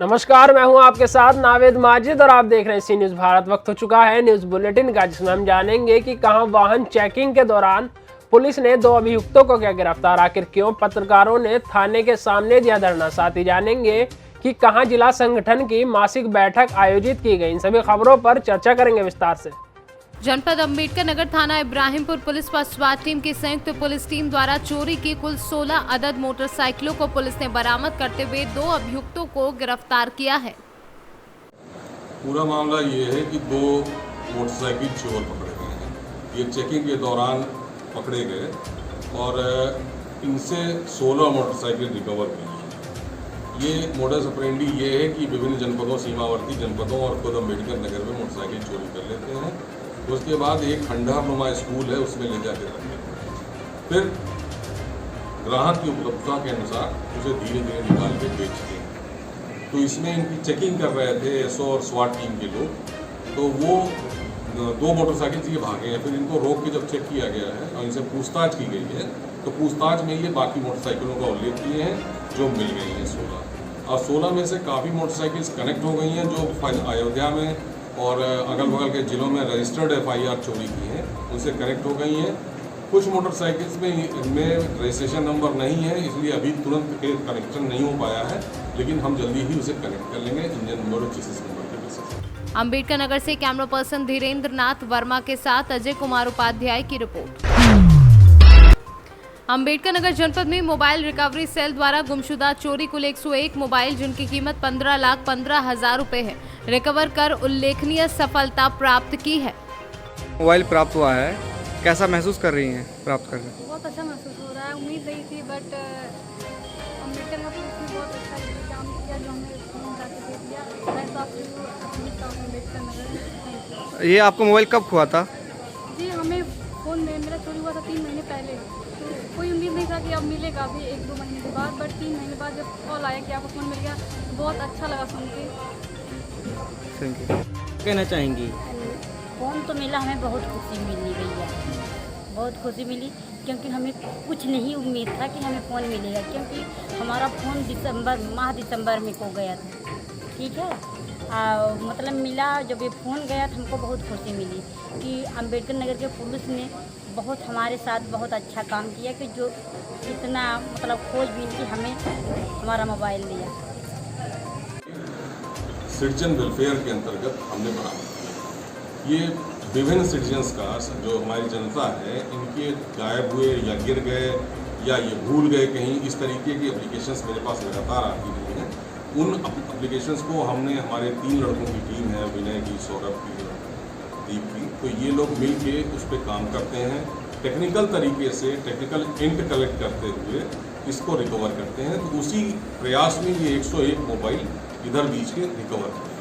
नमस्कार, मैं हूं आपके साथ नावेद माजिद और आप देख रहे हैं सी न्यूज़ भारत। वक्त हो चुका है न्यूज़ बुलेटिन का, जिसमें हम जानेंगे कि कहां वाहन चेकिंग के दौरान पुलिस ने 2 अभियुक्तों को क्या गिरफ्तार, आखिर क्यों पत्रकारों ने थाने के सामने दिया धरना। साथ ही जानेंगे कि कहां जिला संगठन की मासिक बैठक आयोजित की गई। इन सभी खबरों पर चर्चा करेंगे विस्तार से। जनपद अंबेडकर नगर थाना इब्राहिमपुर पुलिस व स्वाट टीम की संयुक्त पुलिस टीम द्वारा चोरी की कुल 16 अदद मोटरसाइकिलों को पुलिस ने बरामद करते हुए 2 अभियुक्तों को गिरफ्तार किया है। पूरा मामला ये है कि 2 मोटरसाइकिल चोर पकड़े गए हैं। ये चेकिंग के दौरान पकड़े गए और इनसे 16 मोटरसाइकिल रिकवर की है। ये मोडस ऑपरेंडी ये है कि विभिन्न जनपदों, सीमावर्ती जनपदों और खुद अम्बेडकर नगर में मोटरसाइकिल चोरी कर लेते हैं। उसके बाद एक खंडहरनुमा स्कूल है, उसमें ले जाकर रख लेते हैं। फिर ग्राहक की उपलब्धता के अनुसार उसे धीरे धीरे निकाल के बेचते हैं। तो इसमें इनकी चेकिंग कर रहे थे एसओ और स्वाट टीम के लोग, तो वो 2 मोटरसाइकिल से ये भागे हैं। फिर इनको रोक के जब चेक किया गया है और इनसे पूछताछ की गई है, तो पूछताछ में ये बाकी मोटरसाइकिलों का उल्लेख किए हैं जो मिल गई हैं 16। और 16 में से काफ़ी मोटरसाइकिल्स कनेक्ट हो गई हैं जो अयोध्या में और अगल बगल के ज़िलों में रजिस्टर्ड FIR चोरी की हैं, उनसे कनेक्ट हो गई हैं। कुछ मोटरसाइकिल्स में इनमें रजिस्ट्रेशन नंबर नहीं है, इसलिए अभी तुरंत कनेक्शन नहीं हो पाया है, लेकिन हम जल्दी ही उसे कनेक्ट कर लेंगे इंजन नंबर और चेसिस नंबर के बेसिस पर। अंबेडकर नगर से कैमरा पर्सन धीरेन्द्र नाथ वर्मा के साथ अजय कुमार उपाध्याय की रिपोर्ट। अंबेडकर नगर जनपद में मोबाइल रिकवरी सेल द्वारा गुमशुदा चोरी कुल 101 मोबाइल, जिनकी कीमत 15,15,000 रुपए है, रिकवर कर उल्लेखनीय सफलता प्राप्त की है। मोबाइल प्राप्त हुआ है, कैसा महसूस कर रही हैं प्राप्त करके? बहुत अच्छा महसूस हो रहा है। उम्मीद नहीं थी, बट अम्बेडकर में पुलिस ने बहुत अच्छा काम किया जो हमें फोन करके दे दिया। मैं तो आपको अम्बेडकर नगर। ये आपको मोबाइल कब हुआ था? जी, हमें फ़ोन में मेरा चोरी हुआ था 3 महीने पहले। तो कोई उम्मीद नहीं था कि अब मिलेगा अभी 1-2 महीने के बाद, बट 3 महीने बाद जब कॉल आया कि आपको फ़ोन मिल गया, बहुत अच्छा लगा सुन के। Thank you. कहना चाहेंगी? फ़ोन तो मिला, हमें बहुत खुशी मिली भैया, बहुत खुशी मिली, क्योंकि हमें कुछ नहीं उम्मीद था कि हमें फ़ोन मिलेगा, क्योंकि हमारा फ़ोन दिसंबर में खो गया था। ठीक है, मतलब मिला। जब ये फ़ोन गया तो हमको बहुत खुशी मिली कि अम्बेडकर नगर के पुलिस ने बहुत हमारे साथ बहुत अच्छा काम किया कि जो इतना मतलब खोजबीन की हमें हमारा मोबाइल दिया। सिटीजन वेलफेयर के अंतर्गत हमने बरामद किया। ये विभिन्न सिटीजन्स का, जो हमारी जनता है, इनके गायब हुए या गिर गए या ये भूल गए कहीं, इस तरीके की एप्लीकेशंस मेरे पास लगातार आती रही हैं। उन एप्लीकेशंस को हमने, हमारे 3 लड़कों की टीम है, विनय की, सौरभ की, दीप की, तो ये लोग मिल के उस पर काम करते हैं। टेक्निकल तरीके से टेक्निकल इंट कलेक्ट करते हुए इसको रिकवर करते हैं। तो उसी प्रयास में ये 101 मोबाइल इधर बीच के रिकवर किए।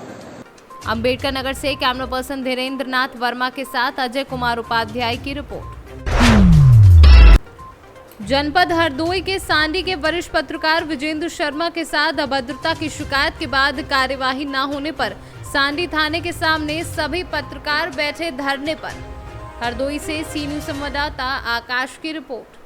अंबेडकर नगर से कैमरा पर्सन धीरेन्द्र नाथ वर्मा के साथ अजय कुमार उपाध्याय की रिपोर्ट। जनपद हरदोई के सांडी के वरिष्ठ पत्रकार विजेंद्र शर्मा के साथ अभद्रता की शिकायत के बाद कार्यवाही न होने पर सांडी थाने के सामने सभी पत्रकार बैठे धरने पर। हरदोई से सी न्यूज़ संवाददाता आकाश की रिपोर्ट।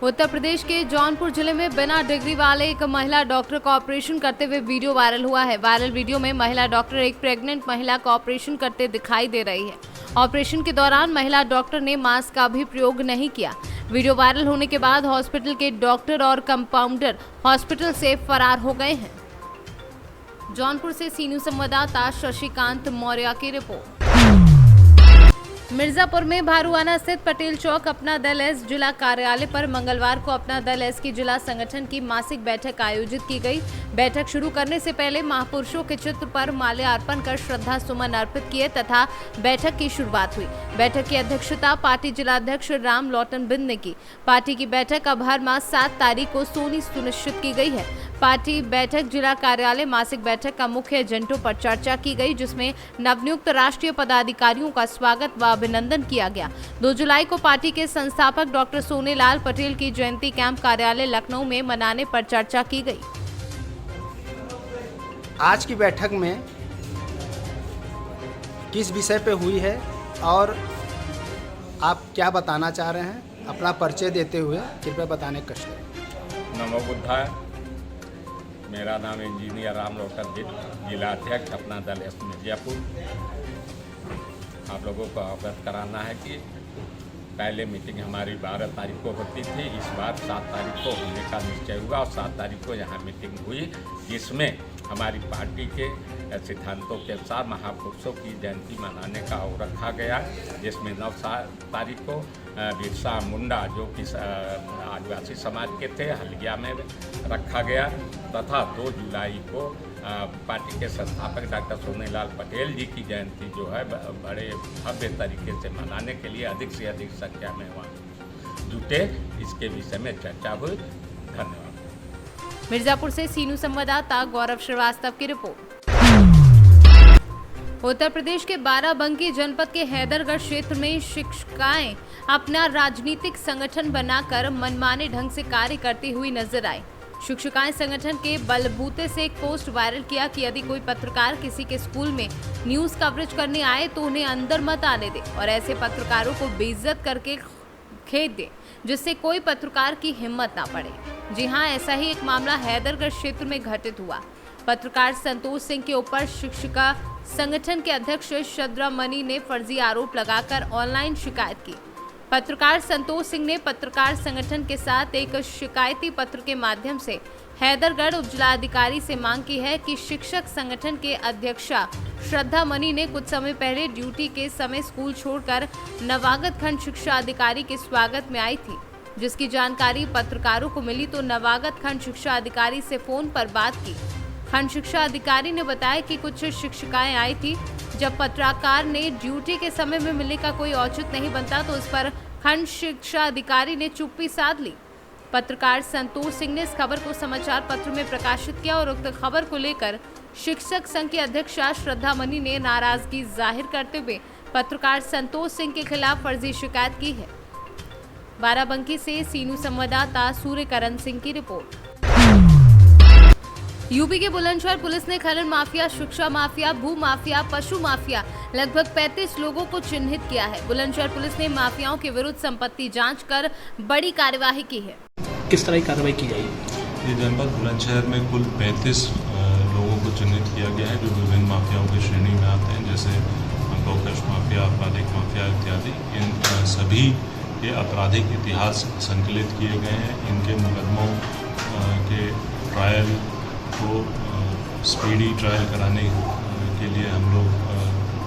उत्तर प्रदेश के जौनपुर जिले में बिना डिग्री वाले एक महिला डॉक्टर का ऑपरेशन करते हुए वीडियो वायरल हुआ है। वायरल वीडियो में महिला डॉक्टर एक प्रेग्नेंट महिला का ऑपरेशन करते दिखाई दे रही है। ऑपरेशन के दौरान महिला डॉक्टर ने मास्क का भी प्रयोग नहीं किया। वीडियो वायरल होने के बाद हॉस्पिटल के डॉक्टर और कंपाउंडर हॉस्पिटल से फरार हो गए हैं। जौनपुर से सी न्यूज़ संवाददाता शशिकांत मौर्य की रिपोर्ट। मिर्जापुर में भारुआना स्थित पटेल चौक अपना दल एस जिला कार्यालय पर मंगलवार को अपना दल एस की जिला संगठन की मासिक बैठक आयोजित की गई। बैठक शुरू करने से पहले महापुरुषों के चित्र पर माल्यार्पण कर श्रद्धा सुमन अर्पित किए तथा बैठक की शुरुआत हुई। बैठक की अध्यक्षता पार्टी जिलाध्यक्ष राम लौटन बिंद ने की। पार्टी की बैठक अब हर माह 7 तारीख को सोनी सुनिश्चित की गई है। पार्टी बैठक जिला कार्यालय मासिक बैठक का मुख्य एजेंडों पर चर्चा की गई, जिसमें नवनियुक्त राष्ट्रीय पदाधिकारियों का स्वागत व अभिनंदन किया गया। 2 जुलाई को पार्टी के संस्थापक डॉक्टर सोनेलाल पटेल की जयंती कैंप कार्यालय लखनऊ में मनाने पर चर्चा की गई। आज की बैठक में किस विषय पे हुई है और आप क्या बताना चाह रहे हैं, अपना परिचय देते हुए कृपया बताने का कष्ट करें। नमो बुद्धाय। मेरा नाम इंजीनियर राम रोशन जिला अध्यक्ष अपना दल एस मिर्जापुर। आप लोगों को अवगत कराना है कि पहले मीटिंग हमारी 12 तारीख को होती थी, इस बार 7 तारीख को होने का निश्चय हुआ और 7 तारीख को यहाँ मीटिंग हुई, जिसमें हमारी पार्टी के सिद्धांतों के अनुसार महापुरुषों की जयंती मनाने का वो रखा गया, जिसमें 9 तारीख को बिरसा मुंडा जो कि आदिवासी समाज के थे हल्दिया में रखा गया, तथा 2 जुलाई को पार्टी के संस्थापक डॉक्टर सोनेलाल पटेल जी की जयंती जो है बड़े भव्य तरीके से मनाने के लिए अधिक से अधिक संख्या में वहाँ जुटे, इसके विषय में चर्चा हुई। धन्यवाद। मिर्जापुर से सीनू संवाददाता गौरव श्रीवास्तव की रिपोर्ट। उत्तर प्रदेश के बाराबंकी जनपद के हैदरगढ़ क्षेत्र में शिक्षिकाएं अपना राजनीतिक संगठन बनाकर मनमाने ढंग से कार्य करती हुई नजर आई। शिक्षिकाएं संगठन के बलबूते से एक पोस्ट वायरल किया कि यदि कोई पत्रकार किसी के स्कूल में न्यूज कवरेज करने आए तो उन्हें अंदर मत आने दे और ऐसे पत्रकारों को बेइज्जत करके खेद दे, जिससे कोई पत्रकार की हिम्मत ना पड़े। जी हां, ऐसा ही एक मामला हैदरगढ़ क्षेत्र में घटित हुआ। पत्रकार संतोष सिंह के ऊपर शिक्षिका संगठन के अध्यक्ष श्रद्धा मनी ने फर्जी आरोप लगाकर ऑनलाइन शिकायत की। पत्रकार संतोष सिंह ने पत्रकार संगठन के साथ एक शिकायती पत्र के माध्यम से हैदरगढ़ उपजिलाधिकारी से मांग की है कि शिक्षक संगठन के अध्यक्षा श्रद्धा मनी ने कुछ समय पहले ड्यूटी के समय स्कूल छोड़कर नवागत खंड शिक्षा अधिकारी के स्वागत में आई थी, जिसकी जानकारी पत्रकारों को मिली तो नवागत खंड शिक्षा अधिकारी से फोन पर बात की। खंड शिक्षा अधिकारी ने बताया कि कुछ शिक्षिकाएं आई थी। जब पत्रकार ने ड्यूटी के समय में मिलने का कोई औचित नहीं बनता तो उस पर खंड शिक्षा अधिकारी ने चुप्पी साध ली। पत्रकार संतोष सिंह ने इस खबर को समाचार पत्र में प्रकाशित किया और उक्त खबर को लेकर शिक्षक संघ की अध्यक्षा श्रद्धा मनी ने नाराजगी जाहिर करते हुए पत्रकार संतोष सिंह के खिलाफ फर्जी शिकायत की है। बाराबंकी से सीनू संवाददाता सूर्यकरण सिंह की रिपोर्ट। यूपी के बुलंदशहर पुलिस ने खनन माफिया, शिक्षा माफिया, भू माफिया, पशु माफिया लगभग 35 लोगों को चिन्हित किया है। बुलंदशहर पुलिस ने माफियाओं के विरुद्ध संपत्ति जांच कर बड़ी कार्यवाही की है। किस तरह की कार्रवाई की जाएगी? ये जनपद बुलंदशहर में कुल 35 लोगों को चिन्हित किया गया है जो विभिन्न माफियाओं की श्रेणी में आते हैं, जैसे गौकश माफिया, आपराधिक माफिया इत्यादि। इन सभी के आपराधिक इतिहास संकलित किए गए हैं। इनके मुकदमों के ट्रायल को स्पीडी ट्रायल कराने के लिए हम लोग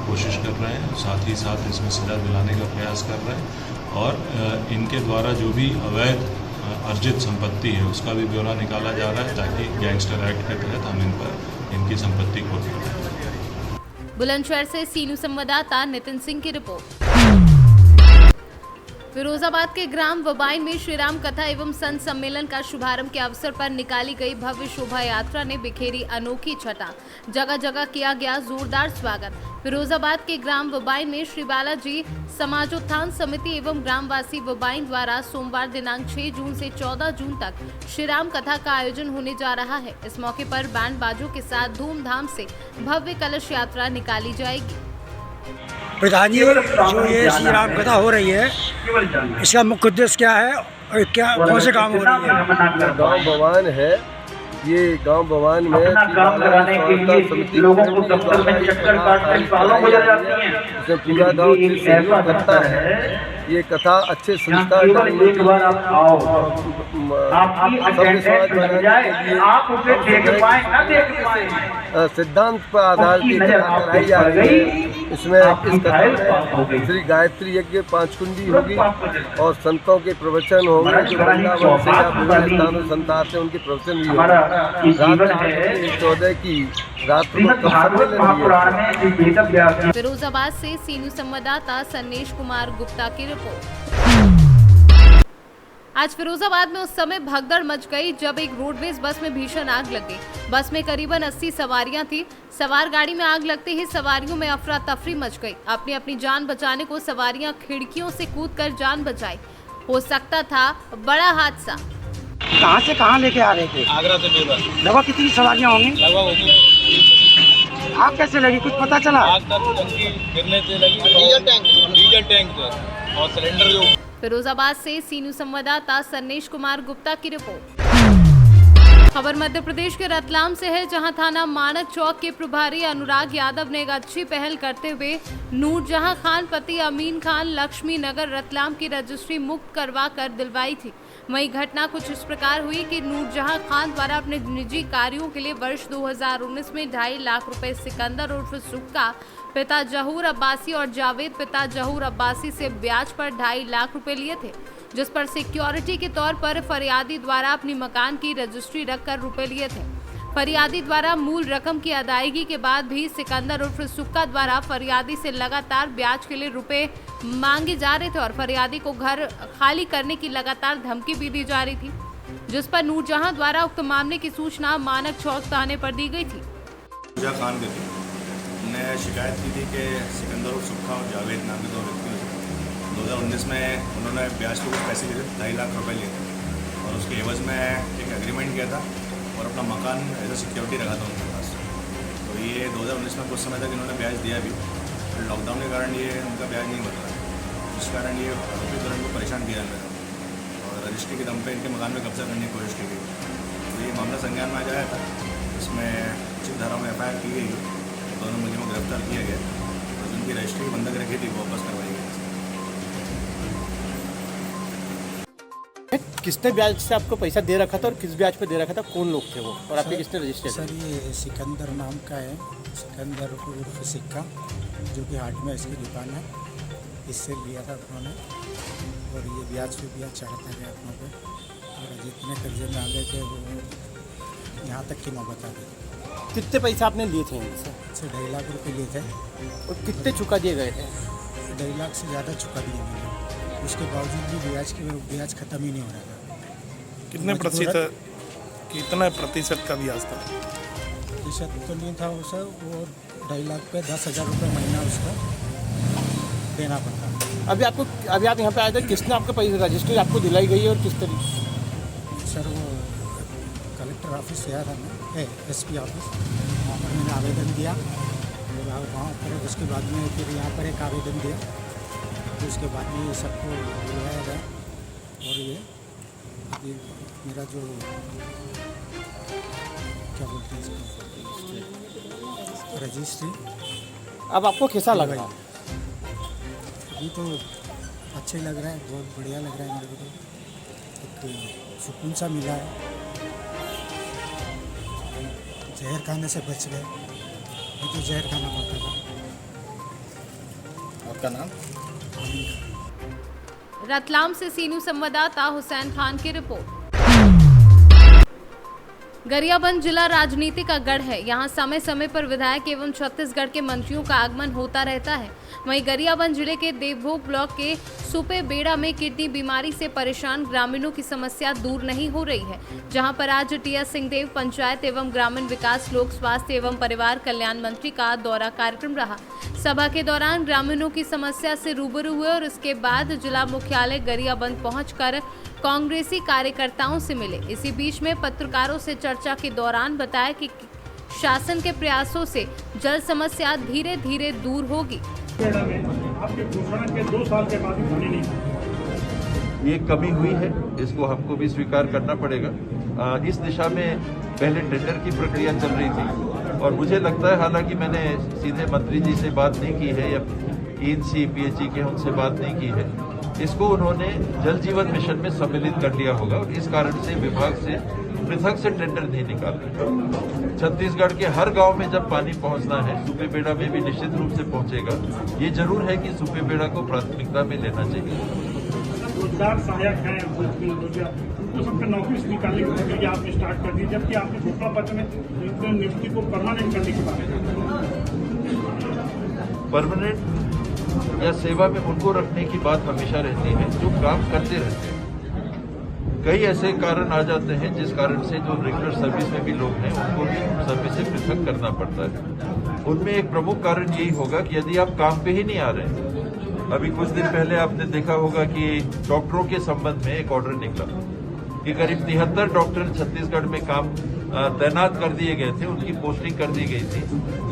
कोशिश कर रहे हैं, साथ ही साथ इसमें सजा दिलाने का प्रयास कर रहे हैं और इनके द्वारा जो भी अवैध अर्जित संपत्ति है उसका भी ब्यौरा निकाला जा रहा है ताकि गैंगस्टर एक्ट के तहत हम इन पर इनकी संपत्ति को बुलंदशहर से सीनू संवाददाता नितिन सिंह की रिपोर्ट। फिरोजाबाद के ग्राम वबाइन में श्री राम कथा एवं संत सम्मेलन का शुभारंभ के अवसर पर निकाली गई भव्य शोभा यात्रा ने बिखेरी अनोखी छटा, जगह जगह किया गया जोरदार स्वागत। फिरोजाबाद के ग्राम वबाइन में श्री बालाजी समाजोत्थान समिति एवं ग्रामवासी वबाइन द्वारा सोमवार दिनांक 6 जून से 14 जून तक श्री राम कथा का आयोजन होने जा रहा है। इस मौके पर बैंड बाजों के साथ धूमधाम से भव्य कलश यात्रा निकाली जाएगी। प्रधान जी, जो ये श्री राम कथा हो रही है इसका मुख्य उद्देश्य क्या है और क्या कौन से काम हो रही है? गांव भवान है, ये गांव भवान में इसमें पूरा गाँव सहयोग करता है। ये कथा अच्छे संस्कार सिद्धांत पर आधारित कराई जा रही है। इसमें इस कथा में श्री गायत्री यज्ञ 5 कुंडी होगी और संतों के प्रवचन होंगे जो वृंदावन से या विभिन्न स्थानों संत आते हैं, उनके प्रवचन भी होंगे। रात 14 की रात को फिरोजाबाद से सीनू संवाददाता सन्नेश कुमार गुप्ता की रिपोर्ट। आज फिरोजाबाद में उस समय भगदड़ मच गई जब एक रोडवेज बस में भीषण आग लग गई। बस में करीबन 80 सवारियां थी। सवार गाड़ी में आग लगते ही सवारियों में अफरा तफरी मच गई। अपनी अपनी जान बचाने को सवारियां खिड़कियों से कूदकर जान बचाई। हो सकता था बड़ा हादसा। कहाँ से कहाँ लेके आ रहे थे? आगरा से बेबस। लगभग कितनी सवारियाँ होंगी? आग कैसे लगी, कुछ पता चला? आग गिरने से लगी। डीजल टैंक और सिलेंडर जो। फिरोजाबाद से सीनू संवाददाता सन्नेश कुमार गुप्ता की रिपोर्ट। खबर मध्य प्रदेश के रतलाम से है, जहां थाना मानक चौक के प्रभारी अनुराग यादव ने एक अच्छी पहल करते हुए नूरजहां खान पति अमीन खान लक्ष्मी नगर रतलाम की रजिस्ट्री मुक्त करवा कर दिलवाई थी। वहीं घटना कुछ इस प्रकार हुई कि नूरजहां खान द्वारा अपने निजी कार्यों के लिए वर्ष 2019 में 2.5 लाख रुपए सिकंदर उर्फ सुक्का पिता जहूर अब्बासी और जावेद पिता जहूर अब्बासी से ब्याज पर 2.5 लाख रुपए लिए थे, जिस पर सिक्योरिटी के तौर पर फरियादी द्वारा अपनी मकान की रजिस्ट्री रखकर रुपए लिए थे। फरियादी द्वारा मूल रकम की अदायगी के बाद भी सिकंदर उर्फ सुक्का द्वारा फरियादी से लगातार ब्याज के लिए रुपए मांगे जा रहे थे और फरियादी को घर खाली करने की लगातार धमकी भी दी जा रही थी, जिस पर नूरजहां द्वारा उक्त मामले की सूचना मानक चौक थाने पर दी गई थी। खान ने शिकायत की थी कि सिकंदर और सुक्का और जावेद नाम के दो व्यक्तियों से 2019 में उन्होंने ब्याज पे कुछ पैसे लिए थे, 2.5 लाख रुपए लिए थे और उसके एवज में एक एग्रीमेंट किया था और अपना मकान एज ए सिक्योरिटी रखा था उनके पास। तो ये 2019 में कुछ समय तक इन्होंने ब्याज दिया भी, और लॉकडाउन के कारण ये उनका ब्याज नहीं बदला, जिस कारण ये आरोपी द्वारा इनको परेशान किया गया और रजिस्ट्री के दम पे इनके मकान में कब्जा करने की कोशिश की गई। तो ये मामला संज्ञान में आ जाया था, इसमें उचित धारा में FIR की गई, दोनों मुलजिमों को गिरफ्तार किया गया और जिनकी रजिस्ट्री बंधक रखी थी वो वापस करवाई गई। किसने ब्याज से आपको पैसा दे रखा था और किस ब्याज पे दे रखा था, कौन लोग थे वो और आपके किसने रजिस्टर? सर ये सिकंदर नाम का है, सिकंदर उर्फ सिक्का, जो कि हाट में इसकी दुकान है, इससे लिया था उन्होंने और ये ब्याज पे ब्याज चढ़ाता गया अपनों पे और जितने कर्जे में आ गए थे वो यहाँ तक की नौबत आ गई। कितने पैसे आपने लिए थे इनसे? 2.5 लाख रुपये लिए थे और कितने चुका दिए गए थे? 2.5 लाख से ज़्यादा चुका दिए मैंने, उसके बावजूद भी ब्याज खत्म ही नहीं हो रहा था। कितने प्रतिशत का ब्याज था? प्रतिशत तो नहीं था वो सर, वो 2.5 लाख पे 10,000 रुपये महीना उसको देना पड़ता। अभी आप यहाँ पे आए थे, किसने आपके पैसे रजिस्ट्री आपको दिलाई गई है और किस तरीके? सर वो कलेक्टर ऑफिस से आया था मैं, SP ऑफिस, वहाँ पर मैंने आवेदन दिया और वहाँ पर उसके बाद में फिर यहाँ पर एक आवेदन दिया, तो उसके बाद में ये सबको बुलवाया गया और ये अभी मेरा जो क्या बोलते हैं इसको रजिस्ट्री। अब आपको कैसा लग रहा है? अभी तो अच्छे लग रहा है, बहुत बढ़िया लग रहा है मेरे को, एक सुकून सा मिला है, जहर खाने से बच गए, नहीं तो जहर खाना पड़ता था। आपका नाम? रतलाम से सीनू संवाददाता हुसैन खान की रिपोर्ट। गरियाबंद जिला राजनीति का गढ़ है। यहाँ समय समय पर विधायक एवं छत्तीसगढ़ के मंत्रियों का आगमन होता रहता है। वहीं गरियाबंद जिले के देवभोग ब्लॉक के सुपे बेड़ा में किडनी बीमारी से परेशान ग्रामीणों की समस्या दूर नहीं हो रही है, जहां पर आज TS सिंहदेव पंचायत एवं ग्रामीण विकास लोक स्वास्थ्य एवं परिवार कल्याण मंत्री का दौरा कार्यक्रम रहा। सभा के दौरान ग्रामीणों की समस्या से रूबरू हुए और इसके बाद जिला मुख्यालय गरियाबंद पहुंचकर कांग्रेसी कार्यकर्ताओं से मिले। इसी बीच में पत्रकारों से चर्चा के दौरान बताया कि शासन के प्रयासों से जल समस्या धीरे धीरे दूर होगी। आपके घोषणा के 2 साल के बाद भी नहीं हुआ। ये कमी हुई है, इसको हमको भी स्वीकार करना पड़ेगा। इस दिशा में पहले टेंडर की प्रक्रिया चल रही थी और मुझे लगता है, हालांकि मैंने सीधे मंत्री जी से बात नहीं की है या ENC PHE के उनसे बात नहीं की है, इसको उन्होंने जल जीवन मिशन में सम्मिलित कर लिया होगा और इस कारण से विभाग से पृथक से टेंडर नहीं निकाल रहे। छत्तीसगढ़ के हर गांव में जब पानी पहुंचना है, सुपे बेड़ा में भी निश्चित रूप से पहुंचेगा। ये जरूर है कि सुपे बेड़ा को प्राथमिकता में लेना चाहिए। रोजगार सहायक है, उनको सबका नौकरी से निकालने की प्रक्रिया आपने स्टार्ट कर दी, जबकि आपने घोषणा पत्र में नियुक्ति को परमानेंट करने की बात परमानेंट या सेवा में उनको रखने की बात हमेशा रहती है जो काम करते रहते हैं। कई ऐसे कारण आ जाते हैं जिस कारण से जो रेगुलर सर्विस में भी लोग हैं उनको भी सर्विस से पृथक करना पड़ता है। उनमें एक प्रमुख कारण यही होगा कि यदि आप काम पे ही नहीं आ रहे। अभी कुछ दिन पहले आपने देखा होगा कि डॉक्टरों के संबंध में एक ऑर्डर निकला कि करीब 73 डॉक्टर छत्तीसगढ़ में काम तैनात कर दिए गए थे, उनकी पोस्टिंग कर दी गई थी,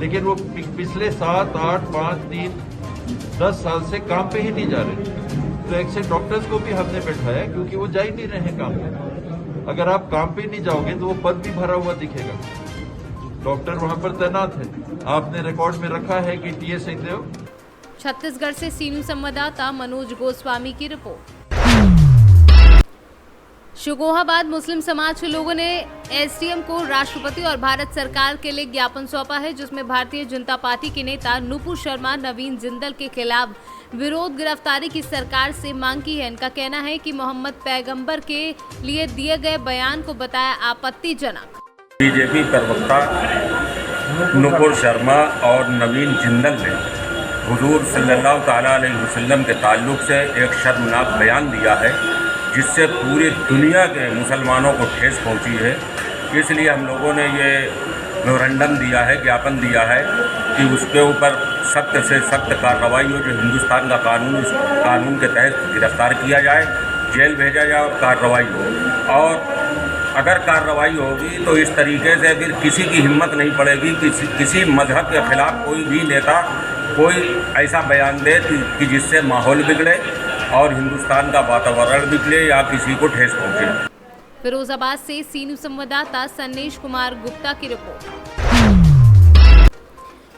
लेकिन वो पिछले 7, 8, 5, 3, 10 साल से काम पे ही नहीं जा रहे। तो ऐसे डॉक्टर्स को भी हमने बैठाया क्योंकि वो जा ही नहीं रहे काम पे। अगर आप काम पे नहीं जाओगे तो वो पद भी भरा हुआ दिखेगा। डॉक्टर वहां पर तैनात है, आपने रिकॉर्ड में रखा है कि टीएस सिंहदेव। छत्तीसगढ़ से सीनू संवाददाता मनोज गोस्वामी की रिपोर्ट। शोगोहाबाद मुस्लिम समाज के लोगों ने एसडीएम को राष्ट्रपति और भारत सरकार के लिए ज्ञापन सौंपा है, जिसमें भारतीय जनता पार्टी के नेता नुपुर शर्मा नवीन जिंदल के खिलाफ विरोध गिरफ्तारी की सरकार से मांग की है। इनका कहना है कि मोहम्मद पैगंबर के लिए दिए गए बयान को बताया आपत्तिजनक। बीजेपी प्रवक्ता नुपुर शर्मा और नवीन जिंदल ने हुजूर सल्लल्लाहु ताला अलैहि वसल्लम के ताल्लुक से एक शर्मनाक बयान दिया है, जिससे पूरी दुनिया के मुसलमानों को ठेस पहुंची है। इसलिए हम लोगों ने ये मेमोरेंडम दिया है, ज्ञापन दिया है कि उसके ऊपर सख्त से सख्त कार्रवाई हो, जो हिंदुस्तान का कानून, उस कानून के तहत गिरफ्तार किया जाए, जेल भेजा जाए और कार्रवाई हो। और अगर कार्रवाई होगी तो इस तरीके से फिर किसी की हिम्मत नहीं पड़ेगी किसी मजहब के खिलाफ कोई भी नेता कोई ऐसा बयान दे कि जिससे माहौल बिगड़े और हिंदुस्तान का वातावरण बिगड़े या किसी को ठेस पहुंचे। फिरोजाबाद से सीनू संवाददाता सन्नेश कुमार गुप्ता की रिपोर्ट।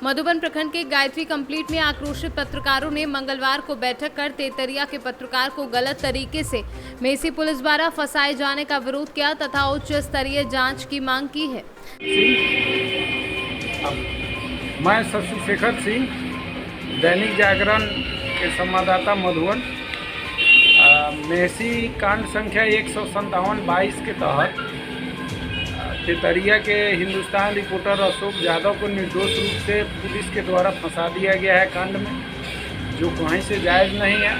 मधुबन प्रखंड के गायत्री कंप्लीट में आक्रोशित पत्रकारों ने मंगलवार को बैठक कर तेतरिया के पत्रकार को गलत तरीके से मेसी पुलिस द्वारा फंसाए जाने का विरोध किया तथा उच्च स्तरीय जांच की मांग की है। मैं शशि शेखर सिंह, दैनिक जागरण के संवाददाता मधुबन। मेसी कांड संख्या 157/22 के तहत तेतरिया के हिंदुस्तान रिपोर्टर अशोक यादव को निर्दोष रूप से पुलिस के द्वारा फंसा दिया गया है कांड में, जो कहीं से जायज़ नहीं है।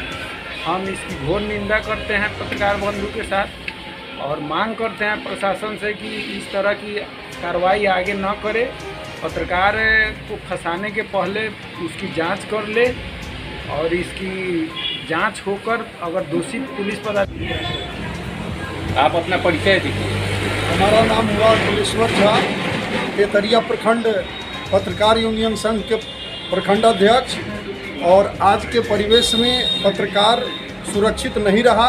हम इसकी घोर निंदा करते हैं पत्रकार बंधु के साथ और मांग करते हैं प्रशासन से कि इस तरह की कार्रवाई आगे न करे। पत्रकार को फंसाने के पहले उसकी जांच कर ले और इसकी जांच होकर अगर दोषी पुलिस पदाधिकारी। आप अपना परिचय दीजिए। हमारा नाम हुआ कुलेश्वर झा, तेतरिया प्रखंड पत्रकार यूनियन संघ के प्रखंड अध्यक्ष। और आज के परिवेश में पत्रकार सुरक्षित नहीं रहा।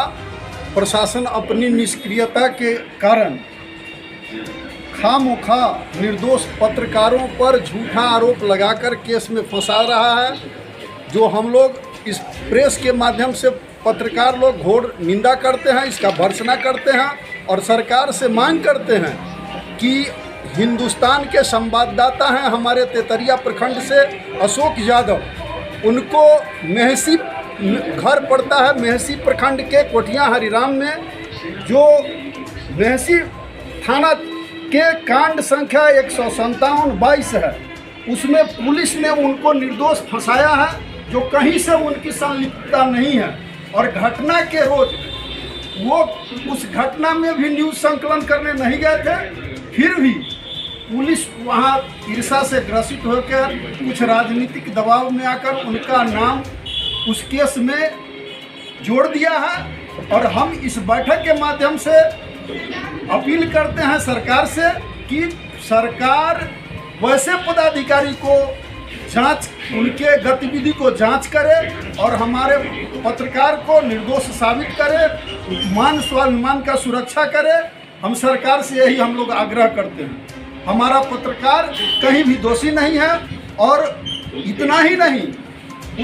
प्रशासन अपनी निष्क्रियता के कारण खामोखा निर्दोष पत्रकारों पर झूठा आरोप लगाकर केस में फंसा रहा है, जो हम लोग इस प्रेस के माध्यम से पत्रकार लोग घोर निंदा करते हैं, इसका भर्त्सना करते हैं और सरकार से मांग करते हैं कि हिंदुस्तान के संवाददाता हैं हमारे तेतरिया प्रखंड से अशोक यादव, उनको मेहसी घर पड़ता है मेहसी प्रखंड के कोठिया हरिराम में, जो मेहसी थाना के कांड संख्या 157/22 है, उसमें पुलिस ने उनको निर्दोष फंसाया है, जो कहीं से उनकी संलिप्तता नहीं है। और घटना के रोज वो उस घटना में भी न्यूज़ संकलन करने नहीं गए थे, फिर भी पुलिस वहाँ ईर्ष्या से ग्रसित होकर कुछ राजनीतिक दबाव में आकर उनका नाम उस केस में जोड़ दिया है। और हम इस बैठक के माध्यम से अपील करते हैं सरकार से कि सरकार वैसे पदाधिकारी को जांच, उनके गतिविधि को जांच करे और हमारे पत्रकार को निर्दोष साबित करे, मान स्वाभिमान का सुरक्षा करे। हम सरकार से यही हम लोग आग्रह करते हैं। हमारा पत्रकार कहीं भी दोषी नहीं है। और इतना ही नहीं,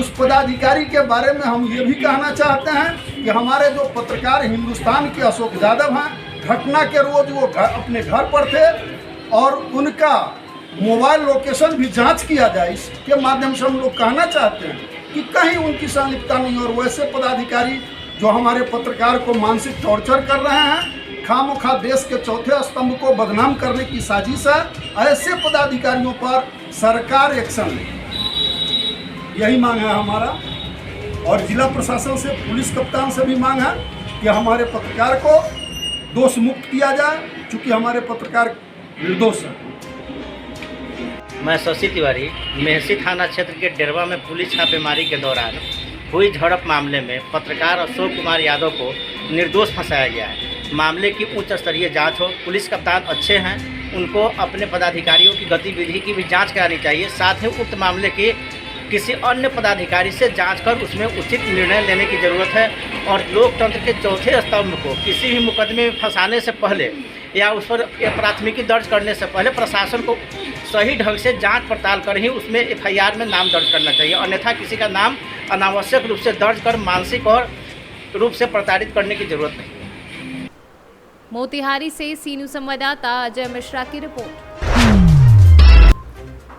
उस पदाधिकारी के बारे में हम ये भी कहना चाहते हैं कि हमारे जो पत्रकार हिंदुस्तान के अशोक यादव हैं, घटना के रोज वो अपने घर पर थे और उनका मोबाइल लोकेशन भी जांच किया जाए। इसके माध्यम से हम लोग कहना चाहते हैं कि कहीं उनकी संलिप्तता नहीं। और वैसे पदाधिकारी जो हमारे पत्रकार को मानसिक टॉर्चर कर रहे हैं, खामोखा देश के चौथे स्तंभ को बदनाम करने की साजिश है, ऐसे पदाधिकारियों पर सरकार एक्शन ले, यही मांग है हमारा। और जिला प्रशासन से, पुलिस कप्तान से भी मांग है कि हमारे पत्रकार को दोष मुक्त किया जाए, चूँकि हमारे पत्रकार निर्दोष हैं। मैं शशि तिवारी, मेहसी थाना क्षेत्र के डेरवा में पुलिस छापेमारी के दौरान हुई झड़प मामले में पत्रकार अशोक कुमार यादव को निर्दोष फंसाया गया है। मामले की उच्च स्तरीय जांच हो। पुलिस कप्तान अच्छे हैं, उनको अपने पदाधिकारियों की गतिविधि की भी जांच करानी चाहिए। साथ ही उक्त मामले की किसी अन्य पदाधिकारी से जांच कर उसमें उचित निर्णय लेने की जरूरत है। और लोकतंत्र के चौथे स्तंभ को किसी भी मुकदमे में फंसाने से पहले या उस पर प्राथमिकी दर्ज करने से पहले प्रशासन को सही ढंग से जांच पड़ताल कर ही उसमें एफआईआर में नाम दर्ज करना चाहिए, अन्यथा किसी का नाम अनावश्यक रूप से दर्ज कर मानसिक और रूप से प्रताड़ित करने की जरूरत नहीं। मोतिहारी से सी न्यूज़ संवाददाता अजय मिश्रा की रिपोर्ट।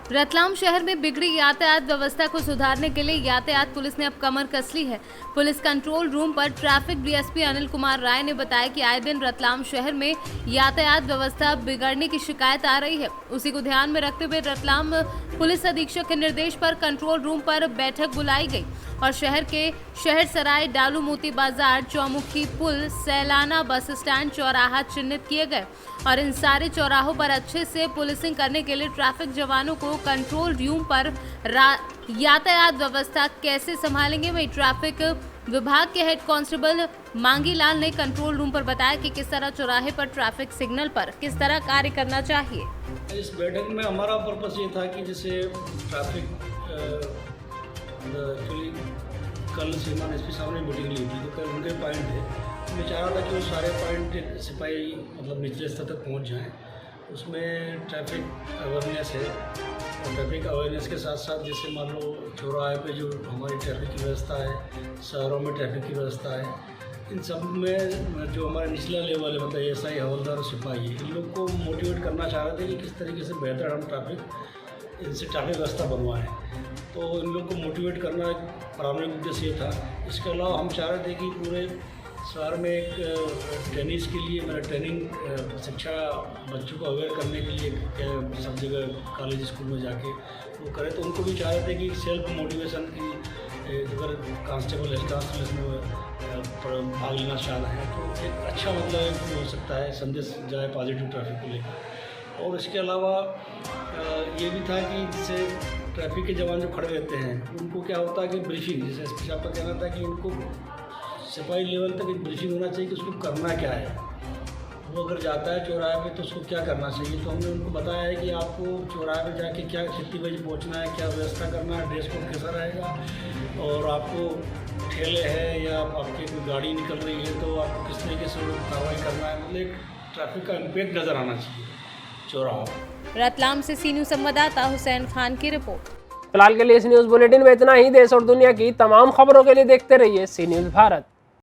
रतलाम शहर में बिगड़ी यातायात व्यवस्था को सुधारने के लिए यातायात पुलिस ने अब कमर कस ली है। पुलिस कंट्रोल रूम पर ट्रैफिक डीएसपी अनिल कुमार राय ने बताया कि आए दिन रतलाम शहर में यातायात व्यवस्था बिगड़ने की शिकायत आ रही है। उसी को ध्यान में रखते हुए रतलाम पुलिस अधीक्षक के निर्देश पर कंट्रोल रूम पर बैठक बुलाई गई और शहर के शहर सराय, डालू मोती बाजार, चौमुखी पुल, सैलाना बस स्टैंड, चौराहा चिन्हित किए गए और इन सारे चौराहों पर अच्छे से पुलिसिंग करने के लिए ट्रैफिक जवानों को कंट्रोल रूम पर यातायात व्यवस्था कैसे संभालेंगे, वही ट्रैफिक विभाग के हेड कांस्टेबल मांगीलाल ने कंट्रोल रूम पर बताया कि किस तरह चौराहे पर ट्रैफिक सिग्नल पर किस तरह कार्य करना चाहिए। इस बैठक में हमारा पर्पस ये था कि जैसे ट्रैफिक एक्चुअली कल श्रीमान एसपी साहब ने मीटिंग ली थी, तो कल उनके पॉइंट थे। मैं चाह रहा था कि वो सारे पॉइंट सिपाही मतलब निचले स्तर तक पहुँच जाएँ। उसमें ट्रैफिक अवेयरनेस है और ट्रैफिक अवेयरनेस के साथ साथ जैसे मान लो चौराहे पे जो हमारी ट्रैफिक की व्यवस्था है, शहरों में ट्रैफिक की व्यवस्था है, इन सब में जो हमारा निचला लेवल है मतलब एसआई, हवलदार और सिपाही, इन लोग को मोटिवेट करना चाह रहे थे कि किस तरीके से बेहतर हम इनसे ट्रैफिक व्यवस्था बनवाएं। तो इन लोग को मोटिवेट करना एक प्राथमिक उद्देश्य था। इसके अलावा हम चाह रहे थे कि पूरे शहर में एक टेनिस के लिए मेरा ट्रेनिंग शिक्षा बच्चों को अवेयर करने के लिए सब जगह कॉलेज स्कूल में जाके वो करें। तो उनको भी चाह रहे थे कि सेल्फ मोटिवेशन की अगर कांस्टेबल हेड कांस्टेबल इसमें भाग लेना चाह रहे हैं तो एक अच्छा मतलब हो सकता है, संदेश जाए पॉजिटिव ट्रैफिक को लेकर। और इसके अलावा ये भी था कि जैसे ट्रैफिक के जवान जो खड़े रहते हैं उनको क्या होता है कि ब्रीफिंग, जैसे एसपी साहब का कहना था कि उनको सिपाही लेवल तक एक ब्रीफिंग होना चाहिए कि उसको करना क्या है। वो अगर जाता है चौराहे पे तो उसको क्या करना चाहिए। तो हमने उनको बताया है कि आपको चौराहे पे जाके क्या कितनी बजे पहुंचना है, क्या व्यवस्था करना है, ड्रेस कोड कैसा रहेगा, और आपको ठेले है या आपकी कोई गाड़ी निकल रही है तो आपको किस तरीके से कार्रवाई करना है। मतलब एक ट्रैफिक का इम्पैक्ट नज़र आना चाहिए चौराहा। रतलाम से सी न्यूज़ संवाददाता हुसैन खान की रिपोर्ट। फिलहाल के लिए इस न्यूज़ बुलेटिन में इतना ही। देश और दुनिया की तमाम खबरों के लिए देखते रहिए सी न्यूज़ भारत।